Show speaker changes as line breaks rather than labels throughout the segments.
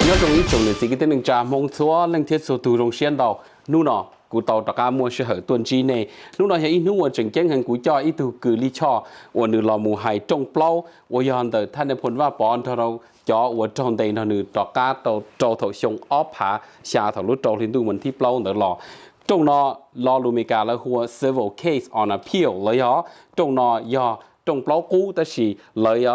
nhớ trong ý trong này thì cái tên mình trả mong số lên thiết số từ trong xuyên đầu nu nọ cụ tàu tất cả mua sẽ hở tuần chi này lúc đó hiện nu ở trình kiến hình cụ cho ý từ cử lý cho ở nửa lò mù hay trong plau ở hiện tạiท่านได้ผลว่าปอนเราcho ở trong đây nó nửa tất cả tàu trâu thầu xong ốp hạ xa thầu lúc trâu liên tục mình thi plau nửa lò trong nó lò lù mì cả là hoa civil case on appeal lấy đó trong nó do trong plau cũ đó là lấy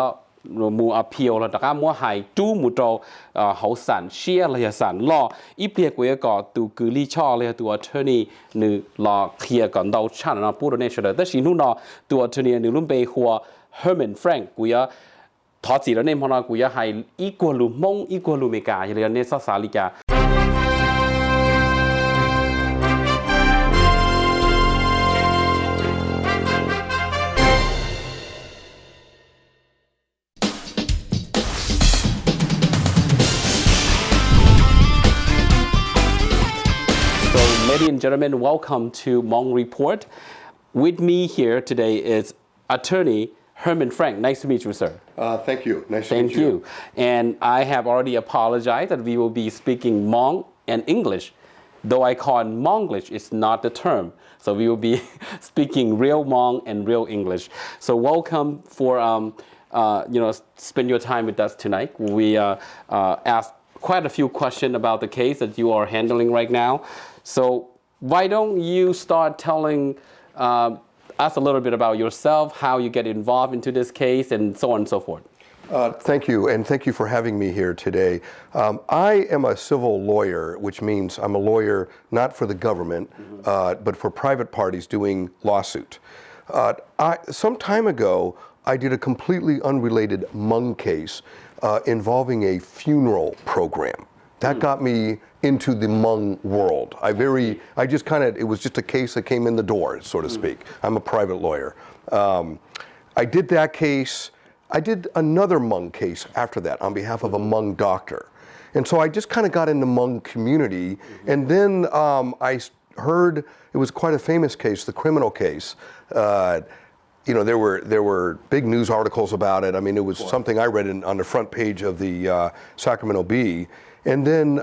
mùa appeal là tất cả mua hay chú mùa trâu hậu sản share là sản lo ít việc của cái từ cử lý cho là từ attorney nữ là kia còn đầu chăn là bút này đó là lúc đó từ attorney nữ luôn bị hoa Herman Franck của thọ chỉ là nên họ của hay equal lu mong equal lu mê cả như là nên sao xả lý cả. Ladies and gentlemen, welcome to Hmong Report. With me here today is attorney Herman Franck. Nice to meet you, sir.
Thank you. Nice to meet you.
Thank you. And I have already apologized that we will be speaking Hmong and English. Though I call it Hmonglish, it's not the term. So we will be speaking real Hmong and real English. So welcome for spend your time with us tonight. We asked quite a few questions about the case that you are handling right now. So why don't you start telling us a little bit about yourself, how you get involved into this case, and so on and so forth.
Thank you, and thank you for having me here today. I am a civil lawyer, which means I'm a lawyer not for the government, but for private parties doing lawsuit. Some time ago, I did a completely unrelated Hmong case involving a funeral program. That got me into the Hmong world. It was just a case that came in the door, so to speak. I'm a private lawyer. I did that case. I did another Hmong case after that on behalf of a Hmong doctor. And so I just kind of got in the Hmong community. And then I heard, it was quite a famous case, the criminal case. There were big news articles about it. I mean, it was something I read on the front page of the Sacramento Bee. And then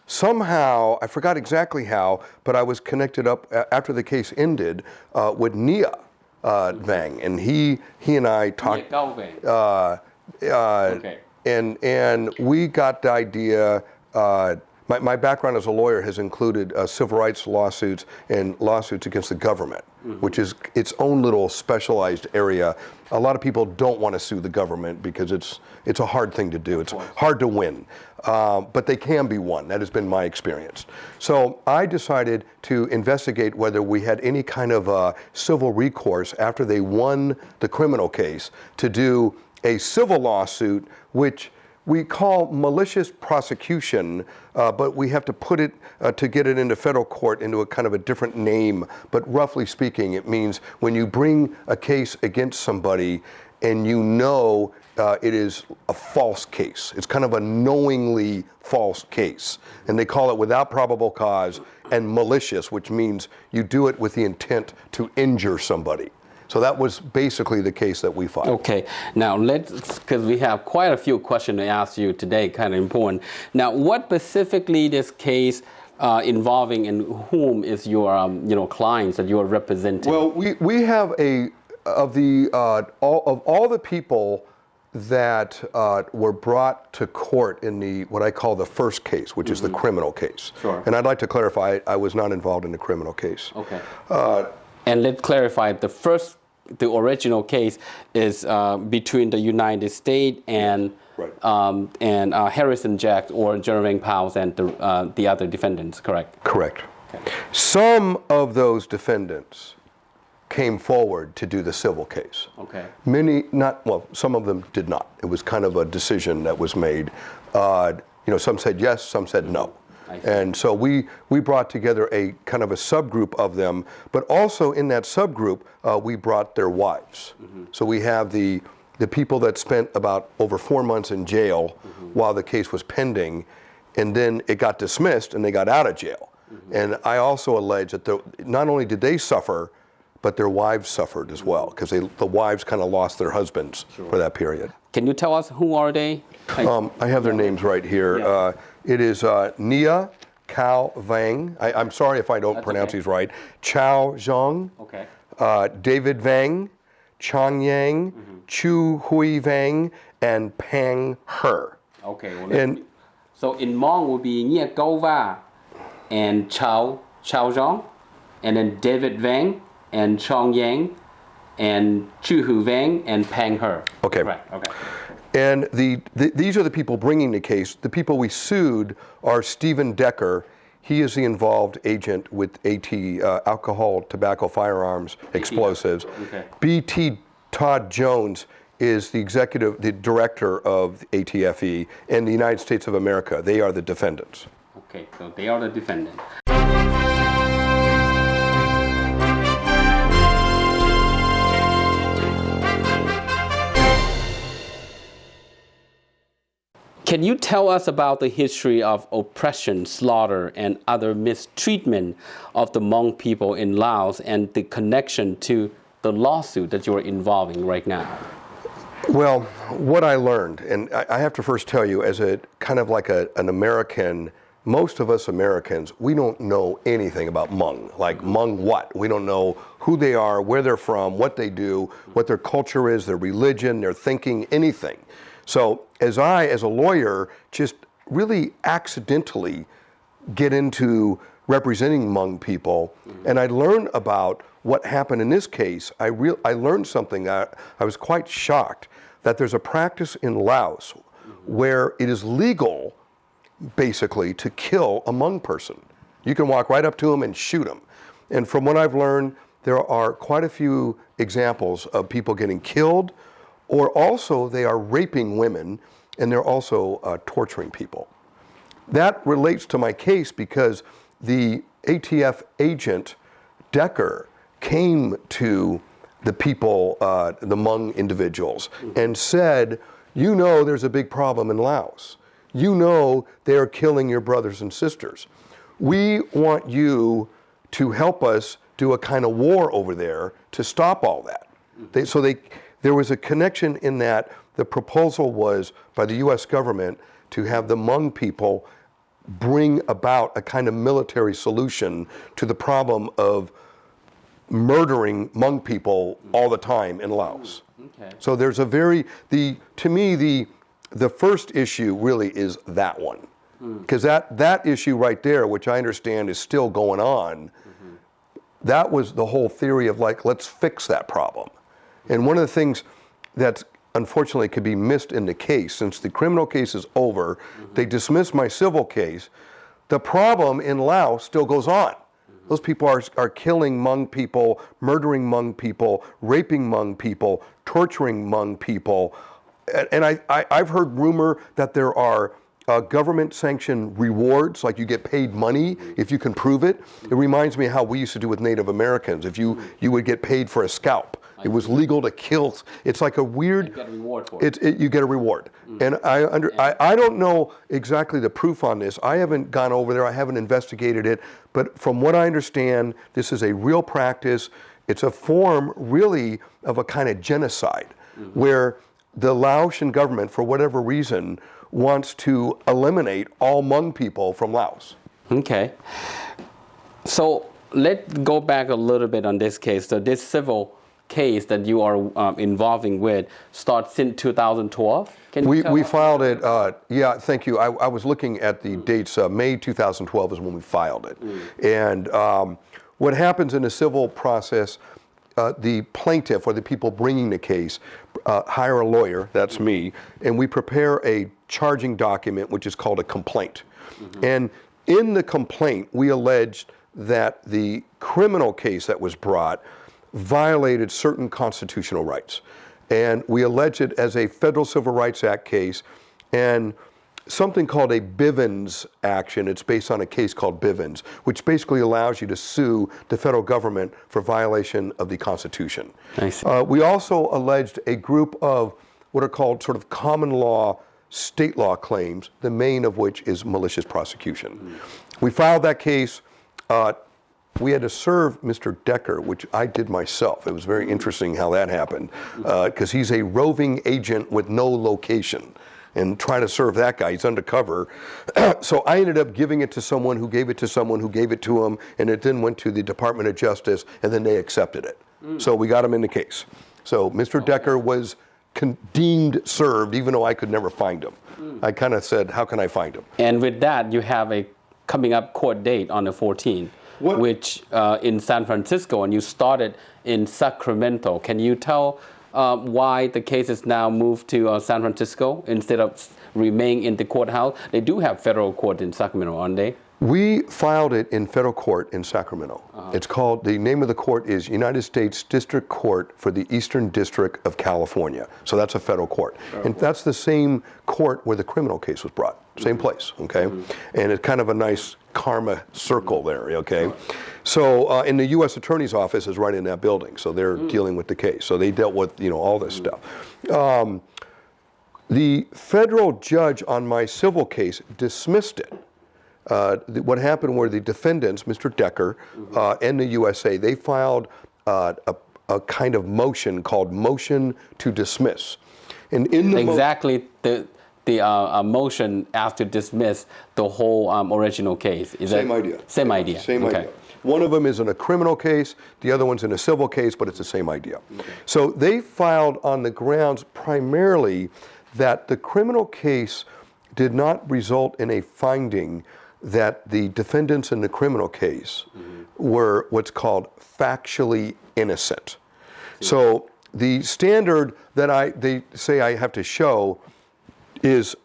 somehow, I forgot exactly how, but I was connected up after the case ended with Nia VANG, and he and I talked. And we got the idea. My background as a lawyer has included civil rights lawsuits and lawsuits against the government, which is its own little specialized area. A lot of people don't want to sue the government because it's a hard thing to do. It's hard to win, but they can be won. That has been my experience. So I decided to investigate whether we had any kind of civil recourse after they won the criminal case to do a civil lawsuit, which we call malicious prosecution, but we have to put it, to get it into federal court, into a kind of a different name. But roughly speaking, it means when you bring a case against somebody and you know it is a false case. It's kind of a knowingly false case. And they call it without probable cause and malicious, which means you do it with the intent to injure somebody. So that was basically the case that we filed.
Okay, now because we have quite a few questions to ask you today, kind of important. Now, what specifically this case involving and whom is your clients that you are representing?
Well, we have of all the people that were brought to court in what I call the first case, which is the criminal case.
Sure.
And I'd like to clarify, I was not involved in the criminal case.
Okay. And let's clarify, the original case is between the United States and Harrison Jack or Jeremy Powell and the other defendants, correct?
Correct.
Okay.
Some of those defendants came forward to do the civil case.
Okay.
Some of them did not. It was kind of a decision that was made. Some said yes, some said no. And so we brought together a kind of a subgroup of them, but also in that subgroup, we brought their wives. So we have the people that spent about over 4 months in jail while the case was pending, and then it got dismissed and they got out of jail. And I also allege that not only did they suffer, but their wives suffered as well, because the wives kind of lost their husbands for that period.
Can you tell us who are they?
I have their names right here.
Yeah.
It is Nia Cao Vang. I'm sorry if I don't pronounce these right. XIONG.
Okay.
David Vang, Chang Yang, Chu Hui Vang, and Pang Her.
Okay. Well, so in Hmong would be Nia Cao Va and Chao Zhang, and then David Vang and Chang Yang and Chu Hu Vang and Pang Her.
Okay.
Right. Okay.
And these are the people bringing the case. The people we sued are Stephen Decker. He is the involved agent with alcohol, tobacco, firearms, explosives.
Okay.
B.T. Todd Jones is the director of ATFE and the United States of America. They are the defendants.
Okay, so they are the defendants. Can you tell us about the history of oppression, slaughter, and other mistreatment of the Hmong people in Laos and the connection to the lawsuit that you're involving right now?
Well, what I learned, and I have to first tell you, as a kind of like an American, most of us Americans, we don't know anything about Hmong. Like Hmong what? We don't know who they are, where they're from, what they do, what their culture is, their religion, their thinking, anything. So as a lawyer, just really accidentally get into representing Hmong people, and I learned about what happened in this case. I learned something that I was quite shocked, that there's a practice in Laos where it is legal, basically, to kill a Hmong person. You can walk right up to them and shoot them. And from what I've learned, there are quite a few examples of people getting killed, or also they are raping women, and they're also torturing people. That relates to my case because the ATF agent, Decker, came to the people, the Hmong individuals, and said, you know there's a big problem in Laos. You know they are killing your brothers and sisters. We want you to help us do a kind of war over there to stop all that. There was a connection in that the proposal was by the US government to have the Hmong people bring about a kind of military solution to the problem of murdering Hmong people all the time in Laos. Okay. So there's to me, the first issue really is that one. Because that issue right there, which I understand is still going on, that was the whole theory of like, let's fix that problem. And one of the things that unfortunately could be missed in the case, since the criminal case is over, they dismissed my civil case, the problem in Laos still goes on. Those people are killing Hmong people, murdering Hmong people, raping Hmong people, torturing Hmong people. And I've heard rumor that there are government-sanctioned rewards, like you get paid money if you can prove it. It reminds me how we used to do with Native Americans. If you would get paid for a scalp. It was legal to kill. It's like a weird. You get a reward for it. You get a reward. And I don't know exactly the proof on this. I haven't gone over there. I haven't investigated it. But from what I understand, this is a real practice. It's a form, really, of a kind of genocide, where the Laotian government, for whatever reason, wants to eliminate all Hmong people from Laos.
Okay. So let's go back a little bit on this case. So this civil case that you are involving with starts in 2012?
We filed it, yeah, thank you. I was looking at the dates. May 2012 is when we filed it. And what happens in a civil process, the plaintiff or the people bringing the case hire a lawyer, that's me, and we prepare a charging document which is called a complaint. And in the complaint, we alleged that the criminal case that was brought violated certain constitutional rights. And we allege it as a Federal Civil Rights Act case and something called a Bivens action. It's based on a case called Bivens, which basically allows you to sue the federal government for violation of the Constitution. I see. We also alleged a group of what are called sort of common law state law claims, the main of which is malicious prosecution. We filed that case we had to serve Mr. Decker, which I did myself. It was very interesting how that happened, because he's a roving agent with no location. And try to serve that guy, he's undercover. So I ended up giving it to someone who gave it to someone who gave it to him, and it then went to the Department of Justice, and then they accepted it. So we got him in the case. So Mr. Decker was deemed served, even though I could never find him. I kind of said, how can I find him?
And with that, you have a coming up court date on the 14th, which in San Francisco, and you started in Sacramento. Can you tell why the case is now moved to San Francisco instead of remaining in the courthouse? They do have federal court in Sacramento, aren't they?
We filed it in federal court in Sacramento. It's called, the name of the court is United States District Court for the Eastern District of California. So that's a federal court. And that's the same court where the criminal case was brought. Same place, okay? And it's kind of a nice karma circle there, okay? So, and the U.S. Attorney's Office is right in that building, so they're dealing with the case. So they dealt with, you know, all this stuff. The federal judge on my civil case dismissed it. What happened were the defendants, Mr. Decker and the USA, they filed a kind of motion called motion to dismiss. And in the
exactly the motion asked to dismiss the whole original case. Is
same
that
idea.
Same idea.
Same idea. One of them is in a criminal case, the other one's in a civil case, but it's the same idea. So they filed on the grounds primarily that the criminal case did not result in a finding that the defendants in the criminal case were what's called factually innocent. So the standard that they say I have to show is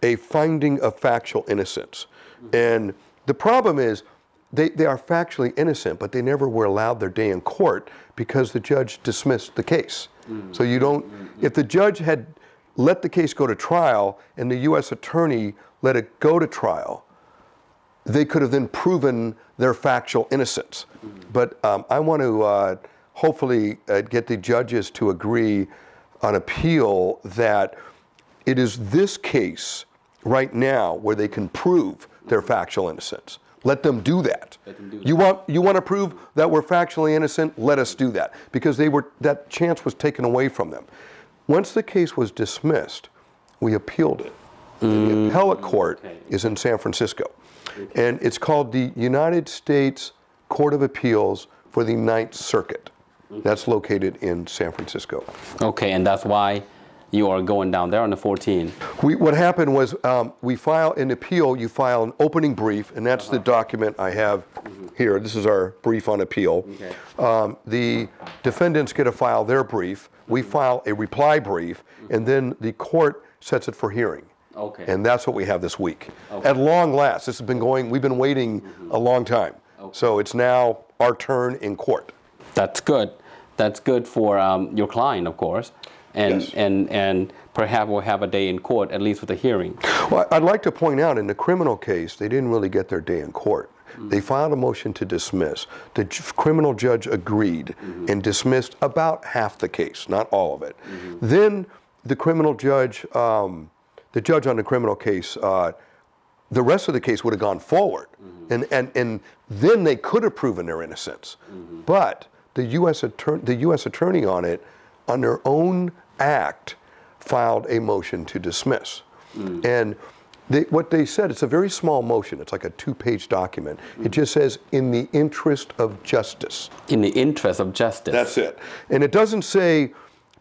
a finding of factual innocence. And the problem is they are factually innocent, but they never were allowed their day in court because the judge dismissed the case. So you don't, if the judge had let the case go to trial and the U.S. attorney let it go to trial, they could have then proven their factual innocence. But I want to hopefully get the judges to agree on appeal that it is this case right now where they can prove their factual innocence. Let them do that. You want to prove that we're factually innocent? Let us do that, because that chance was taken away from them. Once the case was dismissed, we appealed it. The appellate court is in San Francisco. And it's called the United States Court of Appeals for the Ninth Circuit. That's located in San Francisco.
Okay, and that's why you are going down there on the 14th.
What happened was we file an appeal, you file an opening brief, and that's the document I have here. This is our brief on appeal. The defendants get to file their brief. We file a reply brief, and then the court sets it for hearing.
Okay.
And that's what we have this week. At long last, this has been going, we've been waiting a long time. So it's now our turn in court.
That's good. That's good for your client, of course. And,
Yes.
and perhaps we'll have a day in court, at least with a hearing.
Well, I'd like to point out in the criminal case, they didn't really get their day in court. They filed a motion to dismiss. The criminal judge agreed and dismissed about half the case, not all of it. Then the criminal judge, the judge on the criminal case, the rest of the case would have gone forward. And then they could have proven their innocence. But the U.S. attorney on it, on their own act, filed a motion to dismiss. And what they said, it's a very small motion. It's like a 2-page document. It just says, in the interest of justice.
In the interest of justice.
That's it. And it doesn't say,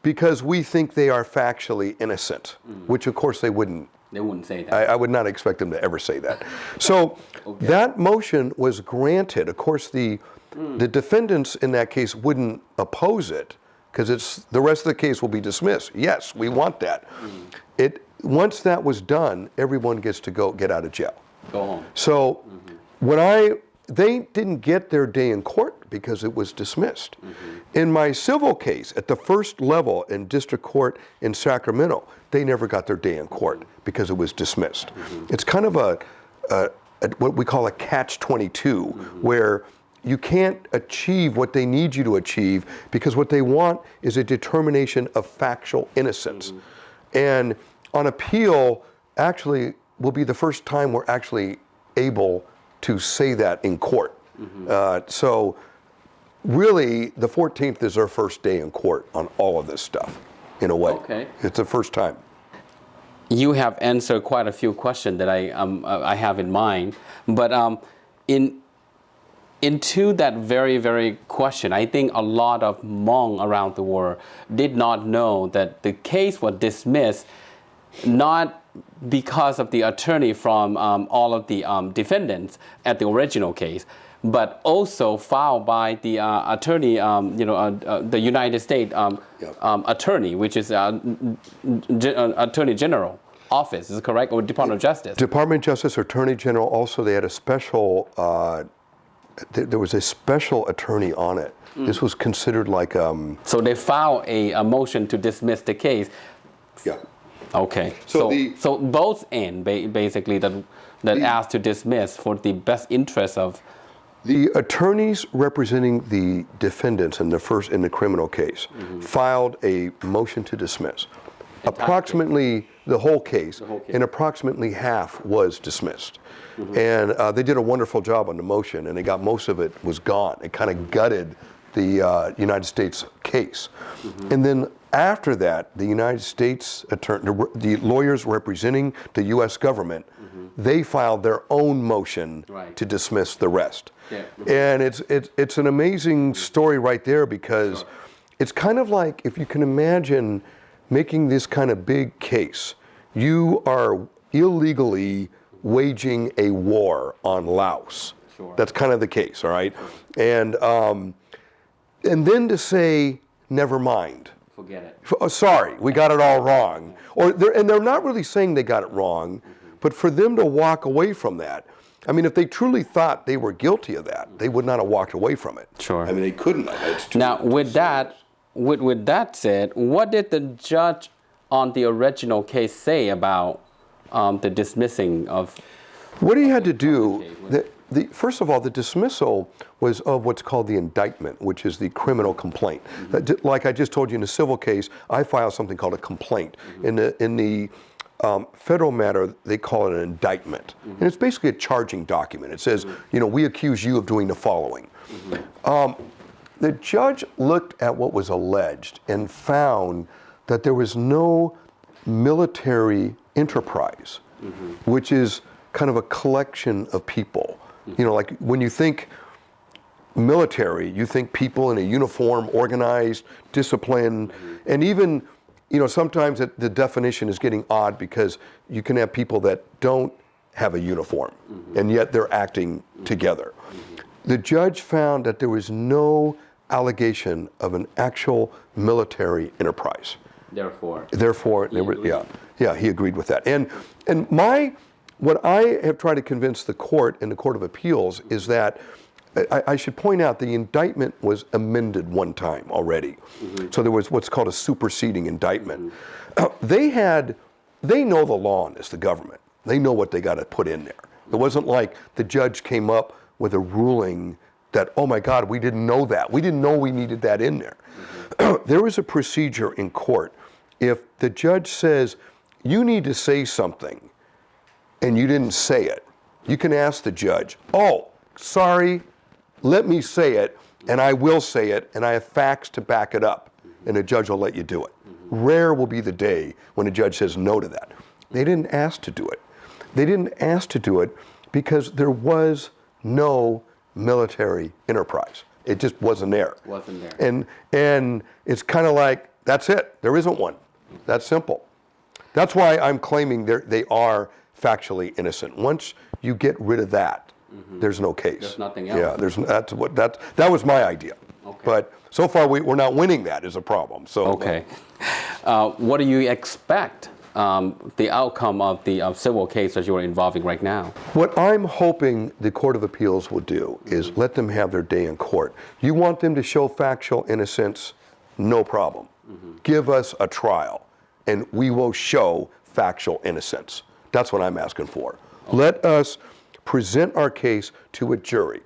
because we think they are factually innocent, which of course they wouldn't.
They wouldn't say that.
I would not expect them to ever say that. So that motion was granted. Of course, the defendants in that case wouldn't oppose it, because the rest of the case will be dismissed. Yes, we want that. Once that was done, everyone gets to get out of jail.
Go home.
So they didn't get their day in court because it was dismissed. In my civil case, at the first level in district court in Sacramento, they never got their day in court because it was dismissed. It's kind of what we call a catch-22, where you can't achieve what they need you to achieve because what they want is a determination of factual innocence. And on appeal, actually, will be the first time we're actually able to say that in court. So really, the 14th is our first day in court on all of this stuff, in a way.
Okay.
It's the first time.
You have answered quite a few questions that I have in mind, but into that very question, I think a lot of Hmong around the world did not know that the case was dismissed not because of the attorney from all of the defendants at the original case, but also filed by the attorney, the United States attorney, which is Attorney General Office, is it correct, or Department of Justice?
Department of Justice, Attorney General. Also, they had a special. There was a special attorney on it. This was considered like.
So they filed a motion to dismiss the case.
Yeah.
Okay. So both end basically that asked to dismiss for the best interest of.
The attorneys representing the defendants in the criminal case filed a motion to dismiss. Approximately the whole case, and approximately half was dismissed. And they did a wonderful job on the motion, and they got most of it was gone. It kind of gutted the United States case. And then after that, the United States attorney, the lawyers representing the U.S. government, they filed their own motion to dismiss the rest.
Yeah.
And it's an amazing story right there, because it's kind of like, if you can imagine making this kind of big case, you are illegally waging a war on Laos.
Sure.
That's kind of the case, all right? And then to say, never mind.
Forget it.
Oh, sorry, we got it all wrong. And they're not really saying they got it wrong, but for them to walk away from that, I mean, if they truly thought they were guilty of that, they would not have walked away from it.
Sure.
I mean, they couldn't have.
Now, with that said, what did the judge on the original case say about the dismissing of?
What he had to do, first of all, the dismissal was of what's called the indictment, which is the criminal complaint. Like I just told you, in a civil case, I file something called a complaint. In the federal matter, they call it an indictment. And it's basically a charging document. It says, we accuse you of doing the following. The judge looked at what was alleged and found that there was no military enterprise, which is kind of a collection of people. Like when you think military, you think people in a uniform, organized, disciplined, and even, sometimes the definition is getting odd, because you can have people that don't have a uniform, and yet they're acting together. The judge found that there was no allegation of an actual military enterprise.
Therefore,
he agreed with that. And what I have tried to convince the court and the Court of Appeals is that I should point out the indictment was amended one time already. So there was what's called a superseding indictment. They know the law on this, the government. They know what they got to put in there. It wasn't like the judge came up with a ruling that, oh my God, we didn't know that. We didn't know we needed that in there. There is a procedure in court. If the judge says, you need to say something, and you didn't say it, you can ask the judge, oh, sorry, let me say it, and I will say it, and I have facts to back it up, and the judge will let you do it. Rare will be the day when a judge says no to that. They didn't ask to do it. They didn't ask to do it because there was no military enterprise. It just wasn't there. And it's kind of like, that's it. There isn't one. That's simple. That's why I'm claiming they are factually innocent. Once you get rid of that, there's no case.
There's nothing else.
Yeah, that was my idea. Okay. But so far we're not winning. That is a problem. So
okay. What do you expect the outcome of the civil case that you are involving right now?
What I'm hoping the Court of Appeals will do is let them have their day in court. You want them to show factual innocence? No problem. Give us a trial, and we will show factual innocence. That's what I'm asking for. Okay. Let us present our case to a jury.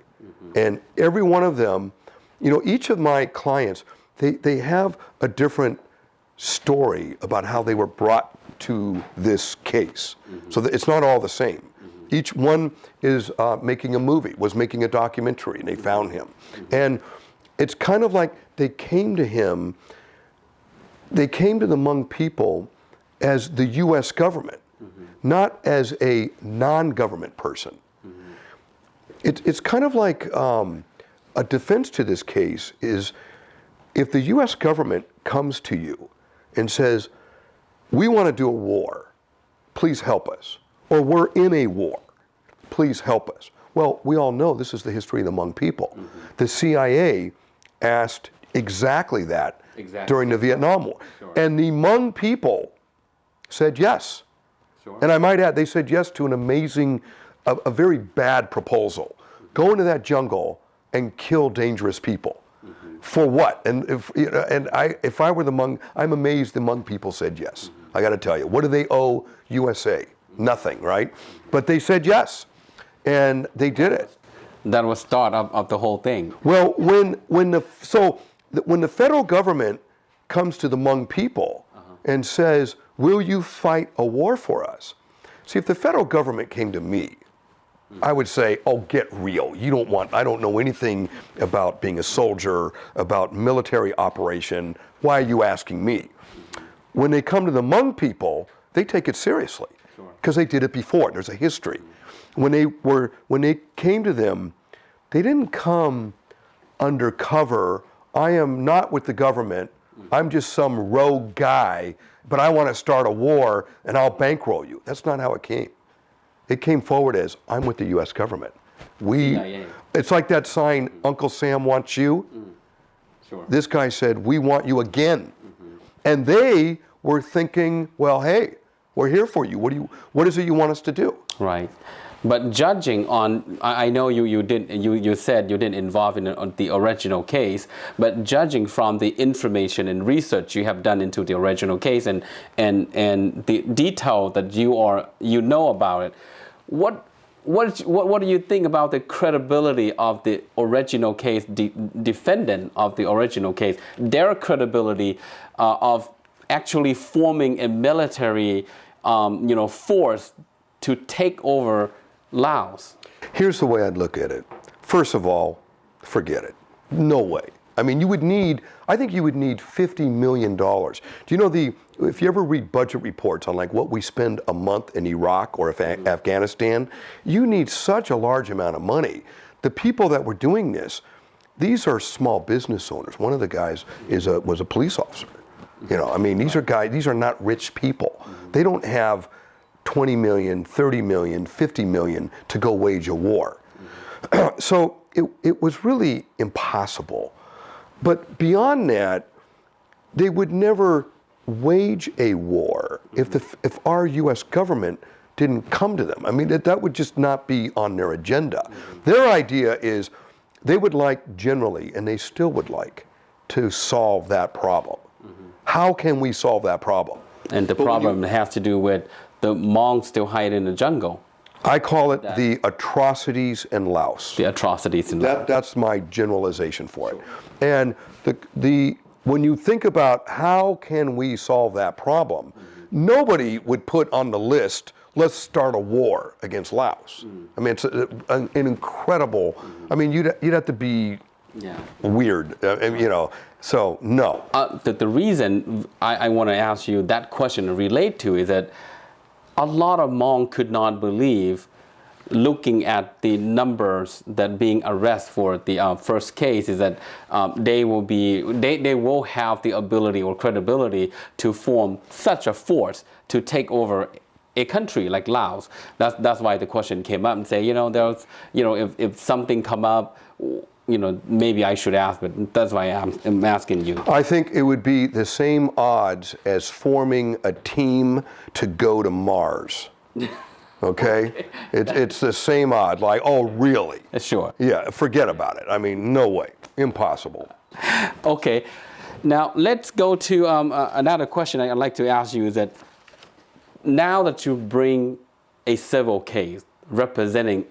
And every one of them, each of my clients, they have a different story about how they were brought to this case. So that it's not all the same. Each one is making a movie, was making a documentary, and they found him. And it's kind of like they came to him, they came to the Hmong people as the U.S. government, not as a non-government person. It's kind of like a defense to this case is if the U.S. government comes to you and says, we want to do a war, please help us. Or we're in a war, please help us. Well, we all know this is the history of the Hmong people. The CIA asked exactly that during the Vietnam War. And the Hmong people said yes. And I might add, they said yes to an amazing, a very bad proposal. Go into that jungle and kill dangerous people. For what? And if I were the Hmong, I'm amazed the Hmong people said yes. I got to tell you, what do they owe USA? Nothing, right? But they said yes, and they did it.
That was start of the whole thing.
Well, when the federal government comes to the Hmong people and says, will you fight a war for us? See, if the federal government came to me, I would say, oh, get real. I don't know anything about being a soldier, about military operation. Why are you asking me? When they come to the Hmong people, they take it seriously because they did it before. There's a history. When they came to them, they didn't come undercover. I am not with the government. I'm just some rogue guy, but I want to start a war and I'll bankroll you. That's not how it came. It came forward as, I'm with the U.S. government. It's like that sign, Uncle Sam wants you. This guy said, we want you again. And they were thinking, well, hey, we're here for you. What is it you want us to do?
Right. But judging on, I know you said you didn't involve in the original case, but judging from the information and research you have done into the original case and the detail that you know about it, what do you think about the credibility of the original case, the defendant of the original case, their credibility of actually forming a military, force to take over Laos?
Here's the way I'd look at it. First of all, forget it. No way. I mean, I think you would need $50 million. Do you know if you ever read budget reports on like what we spend a month in Iraq or Afghanistan, you need such a large amount of money. The people that were doing this, these are small business owners. One of the guys was a police officer. I mean, these are not rich people. They don't have 20 million, 30 million, 50 million to go wage a war. So it was really impossible. But beyond that, they would never wage a war if our U.S. government didn't come to them. I mean, that would just not be on their agenda. Their idea is they would like generally, and they still would like, to solve that problem. How can we solve that problem?
And the problem has to do with the Hmong still hide in the jungle.
I call it the atrocities in Laos.
The atrocities in Laos.
That's my generalization for it. And when you think about how can we solve that problem, nobody would put on the list, let's start a war against Laos. I mean, it's an incredible, I mean, you'd have to be weird, so no.
The reason I want to ask you that question to relate to is that a lot of Hmong could not believe, looking at the numbers that being arrested for the first case, is that they will have the ability or credibility to form such a force to take over a country like Laos. That's why the question came up and say, if something come up, maybe I should ask, but that's why I'm asking you.
I think it would be the same odds as forming a team to go to Mars. Okay? It's the same odd, like, oh, really?
Sure.
Yeah, forget about it. I mean, no way. Impossible.
Okay. Now, let's go to another question I'd like to ask you is that now that you bring a civil case representing,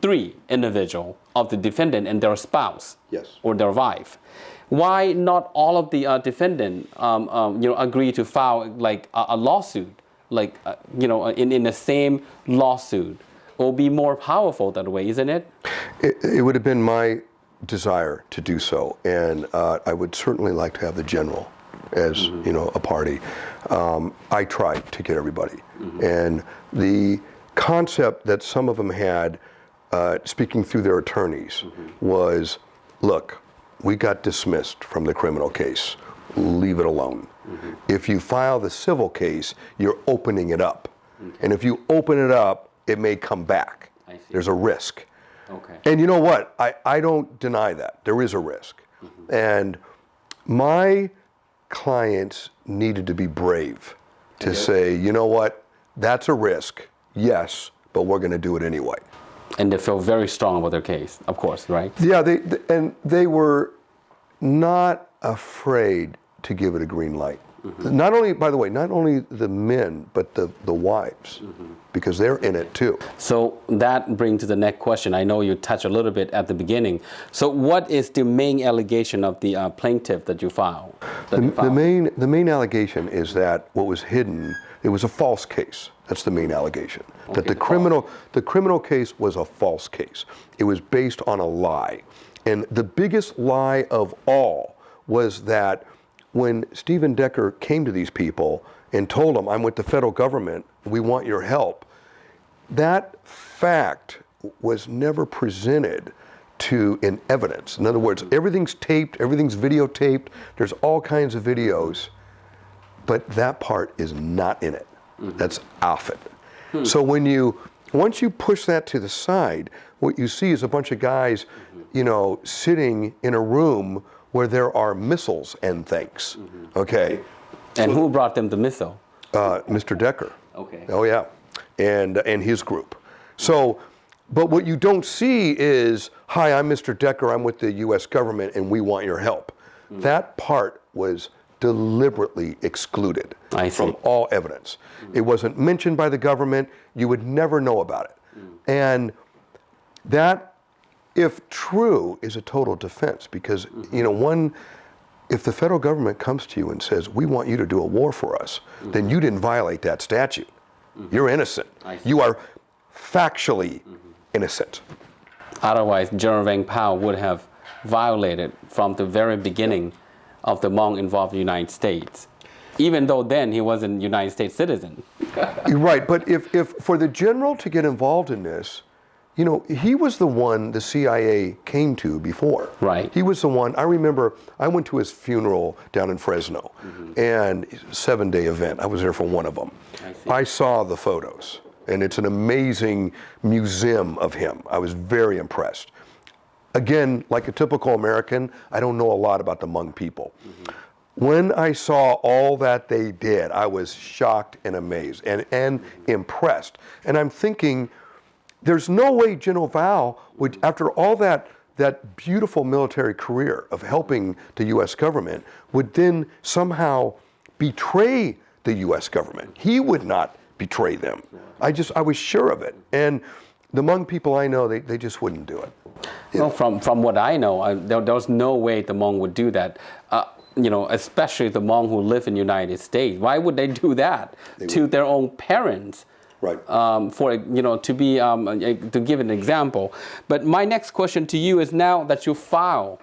three individuals of the defendant and their spouse or their wife, why not all of the defendant agree to file like a lawsuit like, in the same lawsuit, will be more powerful that way, isn't it?
It would have been my desire to do so, and I would certainly like to have the general as a party. I tried to get everybody, and the concept that some of them had, speaking through their attorneys, was, look, we got dismissed from the criminal case. Leave it alone. If you file the civil case, you're opening it up, and if you open it up, it may come back. There's a risk.
Okay.
And you know what? I don't deny that. There is a risk. And my clients needed to be brave to say, you know what? That's a risk, yes, but we're going to do it anyway.
And they feel very strong about their case, of course, right?
Yeah, they were not afraid to give it a green light. Not only, by the way, not only the men, but the wives, because they're in it too.
So that brings to the next question. I know you touched a little bit at the beginning. So what is the main allegation of the plaintiff that you filed?
The main allegation is that what was hidden, it was a false case. That's the main allegation.
Okay,
That the criminal case was a false case. It was based on a lie. And the biggest lie of all was that when Stephen Decker came to these people and told them, I'm with the federal government, we want your help, that fact was never presented in evidence. In other words, everything's taped, everything's videotaped, there's all kinds of videos, but that part is not in it. That's off it. So once you push that to the side, what you see is a bunch of guys, sitting in a room where there are missiles and things, okay?
And who brought them the missile?
Mr. Decker.
Okay.
Oh yeah, and his group. So, but what you don't see is, hi, I'm Mr. Decker, I'm with the U.S. government and we want your help. That part was deliberately excluded from all evidence. It wasn't mentioned by the government, you would never know about it. And that, if true, is a total defense because, if the federal government comes to you and says, we want you to do a war for us, then you didn't violate that statute. You're innocent. You are factually innocent.
Otherwise, General Vang Pao would have violated from the very beginning of the Hmong involved in the United States, even though then he wasn't a United States citizen.
You're right, but if for the general to get involved in this, he was the one the CIA came to before.
Right.
He was the one, I remember, I went to his funeral down in Fresno, and it was a 7-day event. I was there for one of them. I saw the photos, and it's an amazing museum of him. I was very impressed. Again, like a typical American, I don't know a lot about the Hmong people. When I saw all that they did, I was shocked and amazed and impressed. And I'm thinking, there's no way General Val would, after all that beautiful military career of helping the U.S. government, would then somehow betray the U.S. government. He would not betray them. I was sure of it. And the Hmong people I know, they just wouldn't do it.
Well, from what I know, there's no way the Hmong would do that. Especially the Hmong who live in the United States. Why would they do that to their own parents?
Right.
To give an example. But my next question to you is, now that you file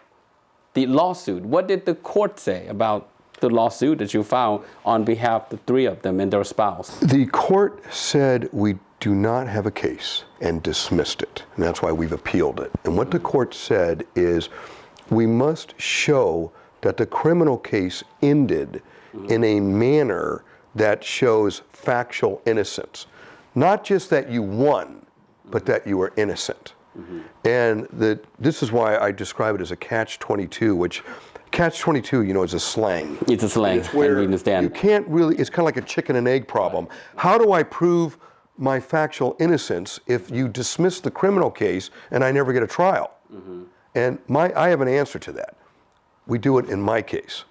the lawsuit, what did the court say about the lawsuit that you filed on behalf of the three of them and their spouse?
The court said we do not have a case and dismissed it, and that's why we've appealed it. And what the court said is we must show that the criminal case ended in a manner that shows factual innocence. Not just that you won, but that you were innocent. And this is why I describe it as a catch-22, which catch-22, is a slang.
It's a slang,
It's where
I understand.
you can't really, it's kind of like a chicken and egg problem. How do I prove my factual innocence if you dismiss the criminal case and I never get a trial? And I have an answer to that. We do it in my case.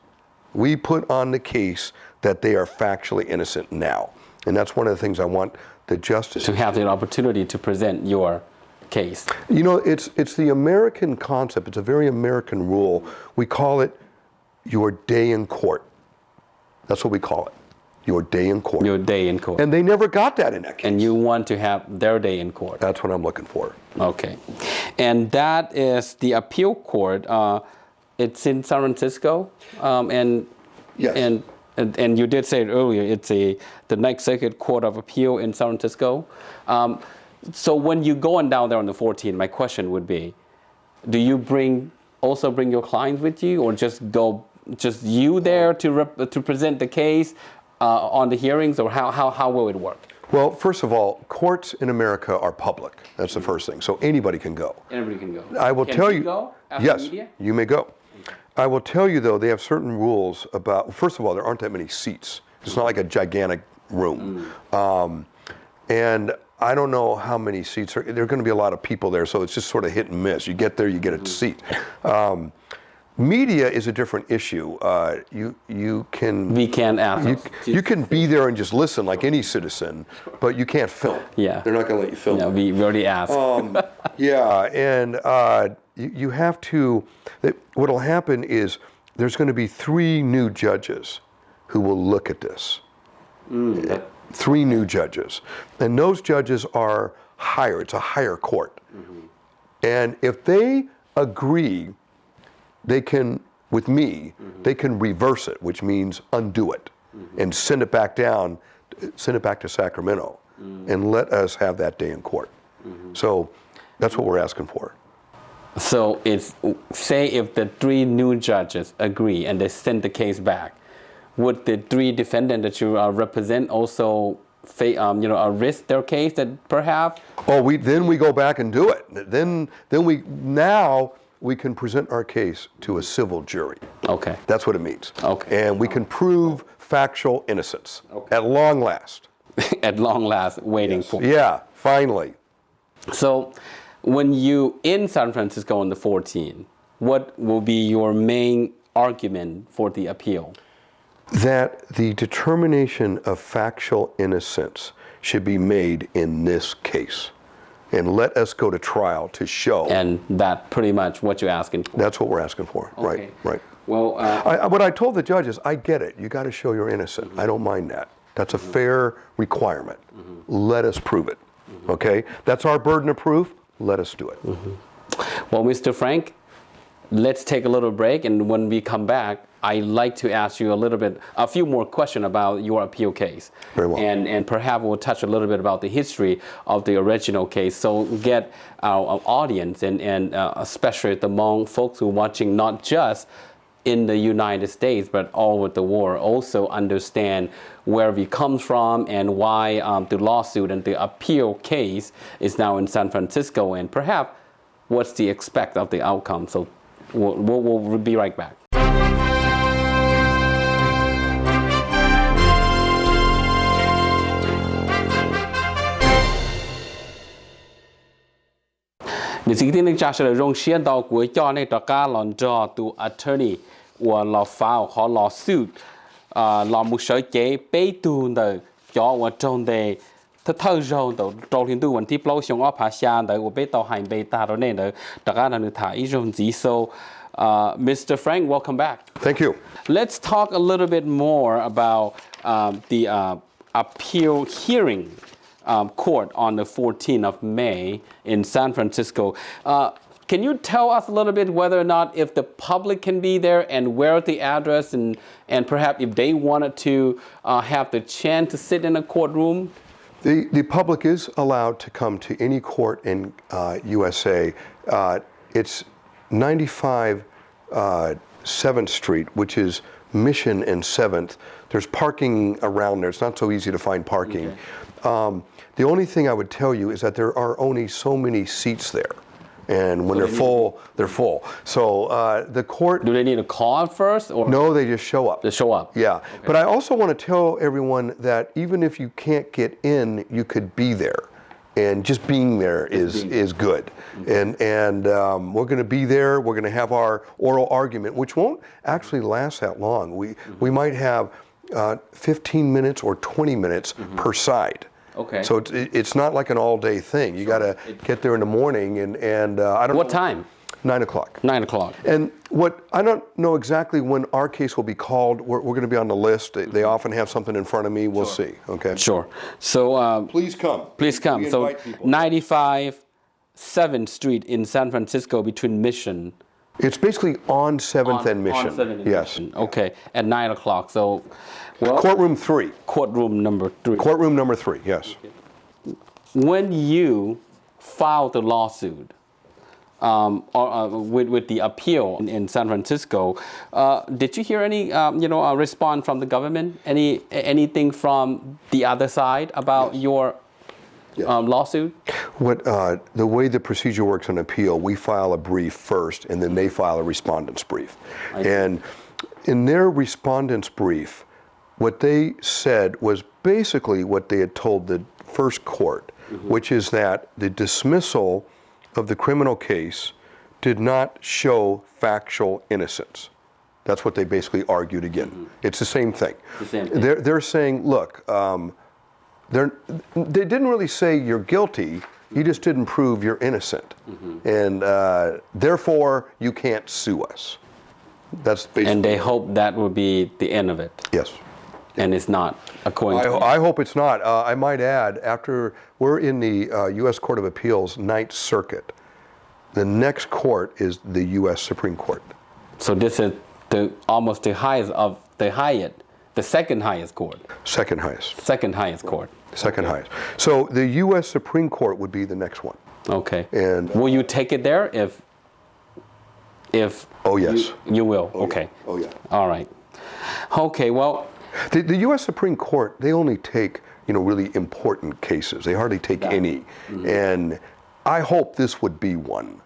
We put on the case that they are factually innocent now. And that's one of the things I want the justice
to have the opportunity to present your case.
It's the American concept. It's a very American rule. We call it your day in court. That's what we call it. your day in court.
Your day in court.
And they never got that in that case.
And you want to have their day in court.
That's what I'm looking for.
Okay. And that is the appeal court. It's in San Francisco. And
Yes.
And you did say it earlier, it's the Ninth Circuit Court of Appeal in San Francisco. So when you're going down there on the 14th, my question would be, do you also bring your clients with you, or just you there to present the case on the hearings, or how will it work?
Well, first of all, courts in America are public. That's the first thing. So anybody can go.
Anybody can go.
I will tell you.
Go after
Yes,
media?
you may go. I will tell you, though, they have certain rules about, first of all, there aren't that many seats. It's not like a gigantic room. And I don't know how many seats. There are going to be a lot of people there, so it's just sort of hit and miss. You get there, you get a seat. Media is a different issue. You can...
We can't ask.
You can be there and just listen like any citizen, but you can't film.
Yeah.
They're not going to let you film.
No, we already asked.
Yeah, and you have to... What will happen is there's going to be 3 new judges who will look at this. 3 new judges. And those judges are higher. It's a higher court. And if they agree, they can, with me, they can reverse it, which means undo it, and send it back down, send it back to Sacramento, and let us have that day in court. So that's what we're asking for.
So it's, say if the 3 new judges agree and they send the case back, would the 3 defendants that you represent also risk their case that perhaps?
Oh, then we go back and do it. Then we can present our case to a civil jury.
Okay.
That's what it means.
Okay.
And we can prove factual innocence at long last.
At long last, waiting for.
Yeah, finally.
So when you in San Francisco on the 14th, what will be your main argument for the appeal?
That the determination of factual innocence should be made in this case. And let us go to trial to show.
And that pretty much what you're asking for.
That's what we're asking for.
Okay.
Right.
Well,
what I told the judges, I get it. You got to show you're innocent. I don't mind that. That's a fair requirement. Let us prove it. Okay? That's our burden of proof. Let us do it.
Well, Mr. Franck, let's take a little break, and when we come back, I'd like to ask you a few more questions about your appeal case.
Very well.
And perhaps we'll touch a little bit about the history of the original case, so get our audience and especially among folks who are watching not just in the United States, but all over the world, also understand where we come from and why the lawsuit and the appeal case is now in San Francisco, and perhaps what's the expect of the outcome. So we'll be right back. Mình xin tin trả lời rong xuyên đầu của cho này tất cả lần cho tu attorney và law file họ lawsuit law một sở chế bê tu đời cho và trong đề thật thơ rồi đầu trong hiện tu vấn thi plau xong áp hạ xa đời và bê tàu hành bê ta rồi nên đời tất cả là được thải rong gì. So Mr. Franck, welcome back.
Thank you.
Let's talk a little bit more about the appeal hearing court on the 14th of May in San Francisco. Can you tell us a little bit whether or not if the public can be there and where the address and perhaps if they wanted to have the chance to sit in a courtroom?
The public is allowed to come to any court in USA. It's 95 7th Street, which is Mission and 7th. There's parking around there. It's not so easy to find parking. Okay. The only thing I would tell you is that there are only so many seats there. And when they're full, they're full. So the court...
Do they need a call first? Or?
No, they just show up.
They show up?
Yeah.
Okay.
But I also want to tell everyone that even if you can't get in, you could be there. And just being there is good. And we're going to be there. We're going to have our oral argument, which won't actually last that long. We might have 15 minutes or 20 minutes per side.
Okay.
So it's not like an all-day thing. You got to get there in the morning, and I don't know.
What time?
9 o'clock.
9 o'clock.
And what I don't know exactly when our case will be called. We're going to be on the list. They often have something in front of me. We'll see. Okay.
Sure. So
please come.
Please come.
We
So
invite people.
95 7th Street in San Francisco between Mission.
It's basically on 7th and Mission.
On 7th and
yes.
Mission. Okay. At 9 o'clock. So, well,
Courtroom 3.
Courtroom number 3.
Courtroom number 3. Yes.
Okay. When you filed the lawsuit, with the appeal in San Francisco, did you hear any, response from the government? Anything from the other side about your lawsuit?
The way the procedure works on appeal, we file a brief first, and then they file a respondent's brief. And in their respondent's brief, what they said was basically what they had told the first court, which is that the dismissal of the criminal case did not show factual innocence. That's what they basically argued again. It's the same thing. They're saying, look, they didn't really say you're guilty, you just didn't prove you're innocent. And therefore, you can't sue us. That's basically.
And they hope that will be the end of it.
Yes.
And it's not, according to
I hope it's not. I might add, after we're in the U.S. Court of Appeals 9th Circuit, the next court is the U.S. Supreme Court.
So this is almost the highest of the highest, the second highest court.
Second highest.
Second highest court.
Second highest. So the U.S. Supreme Court would be the next one.
Okay.
And
will you take it there if?
Oh yes.
You will.
Oh,
okay.
Yeah. Oh yeah.
All right. Okay. Well.
The U.S. Supreme Court, they only take, really important cases. They hardly take any. And I hope this would be one.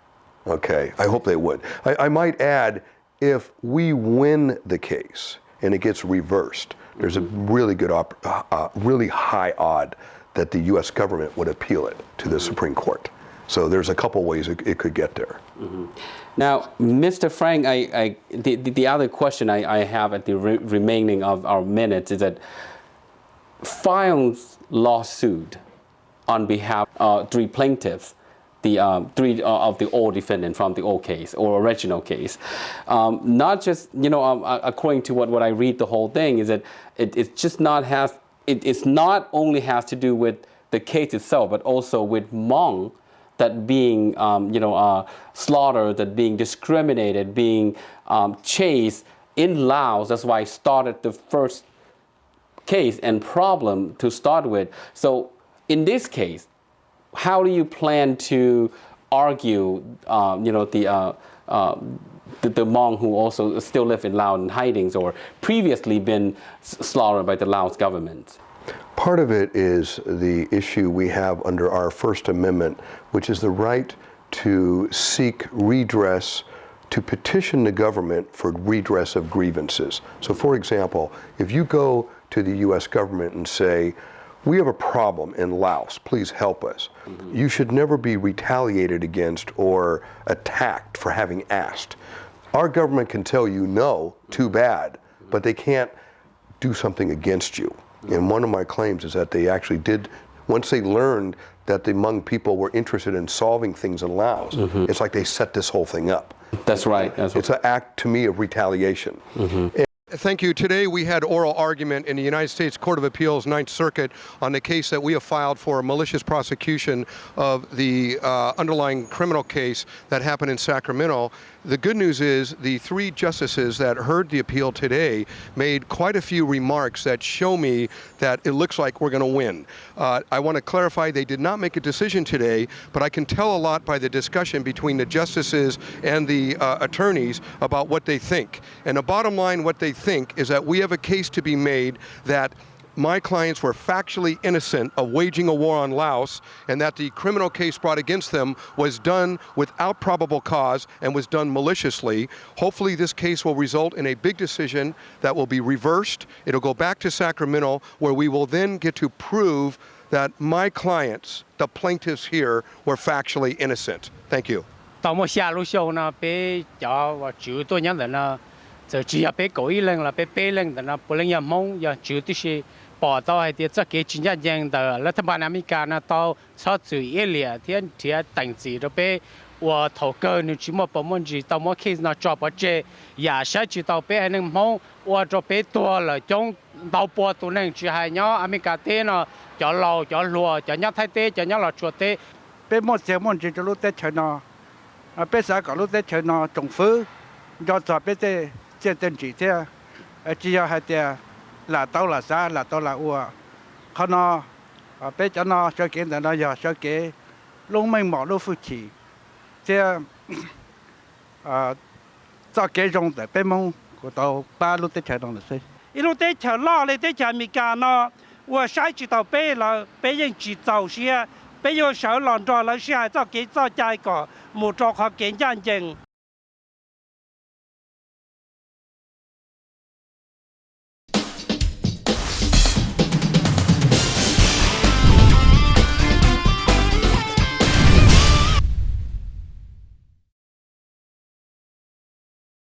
Okay, I hope they would. I might add, if we win the case and it gets reversed, there's a really good, really high odd that the U.S. government would appeal it to the Supreme Court. So there's a couple ways it could get there.
Now, Mr. Franck, the other question I have at the remaining of our minutes is that FIONG's lawsuit on behalf of 3 plaintiffs, the 3 of the old defendants from the old case or original case, not just, according to what I read the whole thing, is that it's not only has to do with the case itself, but also with Hmong, that being, slaughtered, that being discriminated, being chased in Laos. That's why I started the first case and problem to start with. So in this case, how do you plan to argue, the Hmong who also still live in Laos in hidings or previously been slaughtered by the Laos government?
Part of it is the issue we have under our First Amendment, which is the right to seek redress, to petition the government for redress of grievances. So for example, if you go to the U.S. government and say, we have a problem in Laos, please help us. You should never be retaliated against or attacked for having asked. Our government can tell you, no, too bad, but they can't do something against you. And one of my claims is that they actually did, once they learned that the Hmong people were interested in solving things in Laos, it's like they set this whole thing up.
That's right.
It's an act, to me, of retaliation. Thank you. Today we had oral argument in the United States Court of Appeals 9th Circuit on the case that we have filed for malicious prosecution of the underlying criminal case that happened in Sacramento. The good news is the 3 justices that heard the appeal today made quite a few remarks that show me that it looks like we're going to win. I want to clarify they did not make a decision today, but I can tell a lot by the discussion between the justices and the attorneys about what they think. And the bottom line, what they think is that we have a case to be made that my clients were factually innocent of waging a war on Laos, and that the criminal case brought against them was done without probable cause and was done maliciously. Hopefully this case will result in a big decision that will be reversed. It'll go back to Sacramento, where we will then get to prove that my clients, the plaintiffs here, were factually innocent. Thank you.
到我下路上呢，被叫我就多年人呢，就只要被狗一人了，被背人的呢，不能要蒙，要就这些报道还得这给今年的，รัฐบาลอเมริกา呢到超走一两天等级都被我头个你只么不么子，到么 case 那抓不着，也是知道别人忙，我做别多了，将到波都能只系鸟阿美加地呢，就老就落，就鸟太地，就鸟老做地，
别么些么子就路在城呢，别啥个路在城呢，政府要做别的这政治的，只要系的，拿到了啥，拿到了我，可能别叫呢小给的呢要小给，农民马路夫妻。这做幾種的，俾蒙嗰度巴路的車動的噻。一路的車拉嚟的車咪干咯，我晒知道俾了，俾人知道些，俾有手攔咗了些，做幾做這個，冇做好幾樣嘢。